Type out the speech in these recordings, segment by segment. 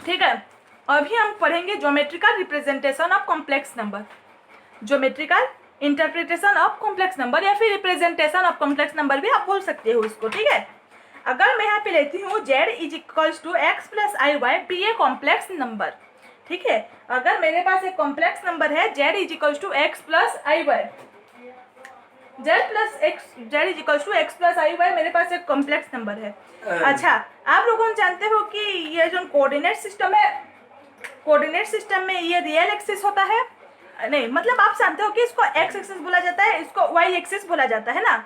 ठीक है। अभी हम पढ़ेंगे geometrical representation of complex number, geometrical interpretation of complex number या फिर रिप्रेजेंटेशन ऑफ कॉम्प्लेक्स नंबर भी आप बोल सकते हो इसको। ठीक है, अगर मैं यहाँ पे लेती हूँ z is equals to x plus i y be a complex number. ठीक है, अगर मेरे पास एक कॉम्प्लेक्स नंबर है z is equals to x plus i y, z is equals to x plus i y मेरे पास एक कॉम्प्लेक्स नंबर है। अच्छा, आप लोगों जानते हो कि ये जो कोऑर्डिनेट सिस्टम है, कोऑर्डिनेट सिस्टम में ये रियल एक्सिस होता है, नहीं मतलब आप जानते हो कि इसको एक्स एक्सिस बोला जाता है, इसको वाई एक्सिस बोला जाता है ना।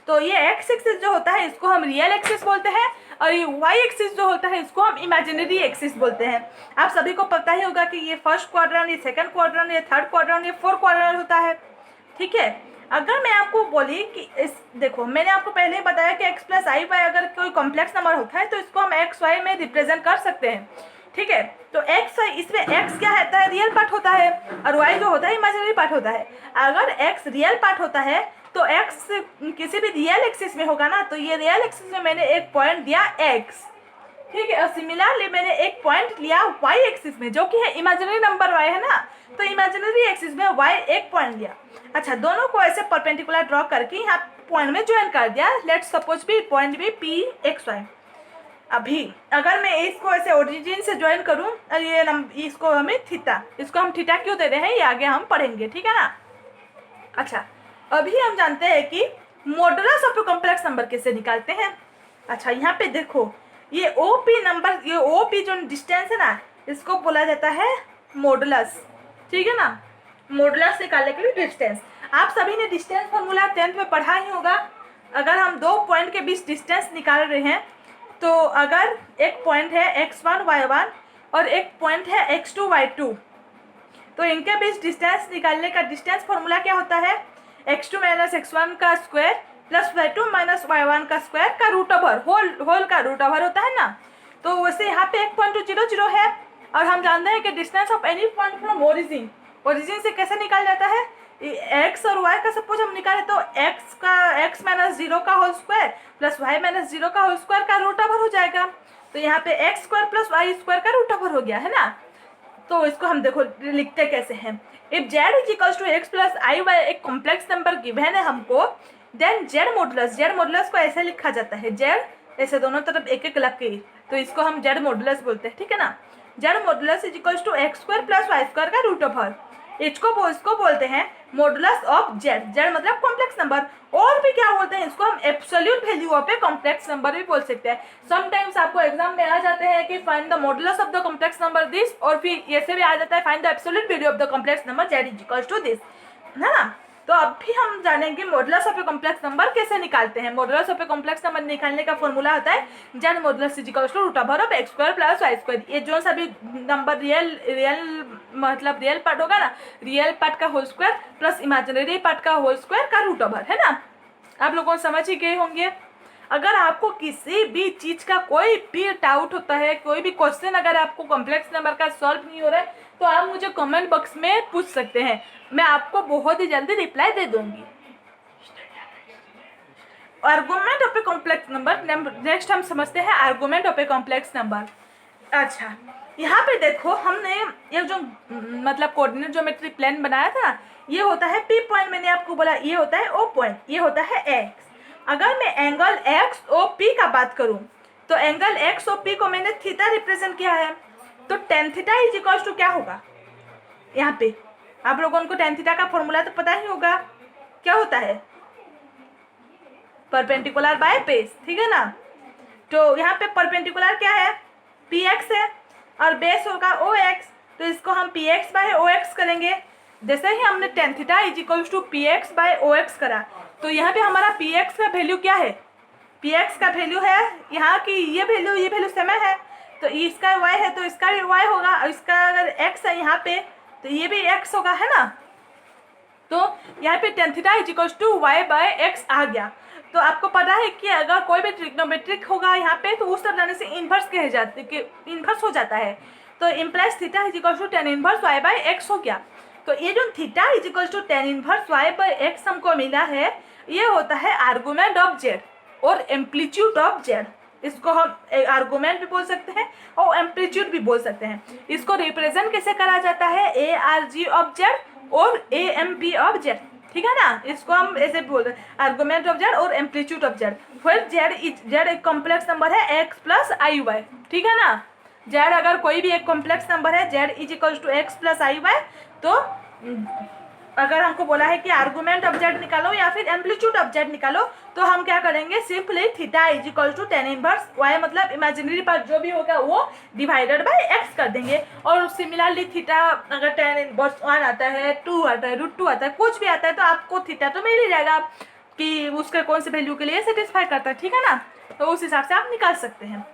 तो ये एक्स एक्सिस जो होता है इसको हम रियल एक्सिस बोलते हैं, और ये वाई एक्सिस जो होता है इसको हम इमेजिनरी एक्सिस बोलते हैं। आप सभी को पता ही होगा कि ये फर्स्ट क्वाड्रेंट, ये सेकंड क्वाड्रेंट, ये थर्ड क्वाड्रेंट, ये फोर्थ क्वाड्रेंट होता है। ठीक है, अगर मैं आपको बोली कि इस देखो, मैंने आपको पहले ही बताया कि x प्लस आई वाई अगर कोई कॉम्प्लेक्स नंबर होता है तो इसको हम एक्स वाई में रिप्रेजेंट कर सकते हैं। ठीक है, तो x इसमें x क्या होता है, रियल पार्ट होता है, और y जो होता है इमेजिनरी पार्ट होता है। अगर x रियल पार्ट होता है तो x किसी भी रियल एक्सिस में होगा ना, तो ये रियल एक्सिस में मैंने एक पॉइंट दिया x। ठीक है, और सिमिलरली मैंने एक पॉइंट लिया y एक्सिस में जो कि है इमेजिनरी नंबर y है ना, तो इमेजिनरी एक्सिस में y एक पॉइंट लिया। अच्छा, दोनों को ऐसे परपेंडिकुलर ड्रॉ करके यहाँ पॉइंट में ज्वाइन कर दिया। लेट्स सपोज भी पॉइंट भी पी एक्स वाई। अभी अगर मैं इसको ऐसे ओरिजिन से ज्वाइन करूँ, और ये इसको हमें थीटा, इसको हम थीटा क्यों दे रहे हैं ये आगे हम पढ़ेंगे। ठीक है ना। अच्छा, अभी हम जानते हैं कि मॉडुलस ऑफ कॉम्प्लेक्स नंबर कैसे निकालते हैं। अच्छा, यहाँ पे देखो, ये ओपी नंबर, ये ओपी जो डिस्टेंस है ना, इसको बोला जाता है मॉडुलस। ठीक है ना, मॉडुलस निकालने के लिए डिस्टेंस। आप सभी ने डिस्टेंस फॉर्मूला 10th में पढ़ा ही होगा। अगर हम दो पॉइंट के बीच डिस्टेंस निकाल रहे हैं, तो अगर एक पॉइंट है x1 y1 और एक पॉइंट है x2 y2, तो इनके बीच डिस्टेंस निकालने का डिस्टेंस फॉर्मूला क्या होता है, x2 माइनस x1 का square plus y2 minus y1 का स्क्वायर का रूट ओवर, होल का रूट ओवर होता है ना। तो वैसे यहाँ पे 1.200 है, और हम जानते हैं कि distance of any point from origin, origin से कैसे निकाल जाता है, x और y का सपोज हम निकाले तो x माइनस 0 का whole square plus y minus 0 का होल स्क्वायर का रूट ओवर हो जाएगा। तो यहाँ पे x square plus y square का रूट ओवर हो गया है ना। तो इसको हम देखो लिखते कैसे हैं, if z is equals to x plus i y एक कॉम्प्लेक्स नंबर गिवन है हमको, देन z मॉडुलस को ऐसे लिखा जाता है, z ऐसे दोनों तरफ एक एक लग के, तो इसको हम z मॉडुलस बोलते हैं। ठीक है ना, z modulus is equals to x square plus y square का रूट ओवर, इसको बोलते हैं मॉडुलस ऑफ z। z मतलब कॉम्प्लेक्स नंबर, और भी क्या बोलते हैं इसको हम absolute value of a complex number भी बोल सकते हैं। समटाइम्स आपको एग्जाम में आ जाते हैं कि find the modulus of the complex number this, और फिर ऐसे भी आ जाता है find the absolute value of the complex number z is equals to this, है ना। तो अब भी हम जानेंगे modulus of a complex number कैसे निकालते हैं। Modulus of a complex number निकालने का फॉर्मूला होता है z modulus is equals to root over of x square plus y square. ये जो सभी नंबर रियल मतलब रियल पार्ट होगा ना, रियल पार्ट का whole square plus imaginary part का होल स्क्वायर का रूट ओवर, है ना। आप लोगों को समझ ही गए होंगे। अगर आपको किसी भी चीज का कोई भी डाउट होता है, कोई भी क्वेश्चन अगर आपको कॉम्प्लेक्स नंबर का सॉल्व नहीं हो रहा है, तो आप मुझे कमेंट बॉक्स में पूछ सकते हैं, मैं आपको बहुत ही जल्दी रिप्लाई दे दूंगी। Argument of a complex number, next हम समझते हैं argument of a complex number. अच्छा, यहाँ पे देखो, हमने ये जो मतलब कोऑर्डिनेट ज्योमेट्री प्लेन बनाया था, ये होता है पी पॉइंट, मैंने आपको बोला ये होता है ओ पॉइंट, ये होता है एक्स। अगर मैं एंगल एक्स ओ पी का बात करूं, तो एंगल एक्स ओ पी को मैंने थीटा रिप्रेजेंट किया है, तो tan theta is equals to क्या होगा। यहाँ पे आप लोगों को टेन थीटा का फॉर्मूला तो पता ही होगा, क्या होता है, परपेंडिकुलर बाय बेस। ठीक है ना, तो यहाँ पे परपेंडिकुलर क्या है, पी एक्स है, और बेस होगा ओ एक्स, तो इसको हम P x by O x करेंगे। जैसे ही हमने tan theta is equals to P x by O x करा, तो यहाँ पे हमारा पी एक्स का वैल्यू क्या है, पी एक्स का वैल्यू है यहाँ की ये वैल्यू समय है, तो इसका y है तो इसका भी y होगा, और इसका अगर x है यहाँ पे तो ये भी x होगा, है ना। तो यहाँ पे ten theta is equals to y by x आ गया। तो आपको पता है कि अगर कोई भी ट्रिग्नोमेट्रिक होगा यहाँ पे, तो उस तरह जाने से इन्वर्स कहे जाते कि इन्वर्स हो जाता है, तो implies theta is equals to tan inverse y by x हो गया। तो ये जो theta is equals to tan inverse y by x हमको मिला है, ये होता है आर्गुमेंट ऑफ जेड और एम्पलीट्यूड ऑफ जेड। इसको हम आर्गुमेंट भी बोल सकते हैं और एम्पलीट्यूड भी बोल सकते हैं। इसको रिप्रेजेंट कैसे करा जाता है, A R G of z और A M P of z, ठीक है ना। इसको हम ऐसे बोलते हैं, आर्गुमेंट ऑफ जेड और एम्पलीट्यूड ऑफ जेड। फिर जेड एक कॉम्प्लेक्स नंबर है एक्स प्लस आई वाई, ठीक है ना। जेड अगर कोई भी एक कॉम्प्लेक्स नंबर है, z is equal to x plus i y, तो अगर हमको बोला है कि आर्गुमेंट ऑफ जेड निकालो या फिर एम्पलीट्यूड ऑफ जेड निकालो, तो हम क्या करेंगे, simply theta is equal to tan inverse y, मतलब इमेजिनरी पार्ट जो भी होगा वो डिवाइडेड बाय एक्स कर देंगे। और सिमिलरली थीटा अगर टेन इनवर्स 1 आता है, 2 आता है, √2 आता है, कुछ भी आता है, तो आपको थीटा तो मिल ही जाएगा कि उसके कौन से वैल्यू के लिए सेटिस्फाई करता है, ठीक है ना। तो उस हिसाब से आप निकाल सकते हैं।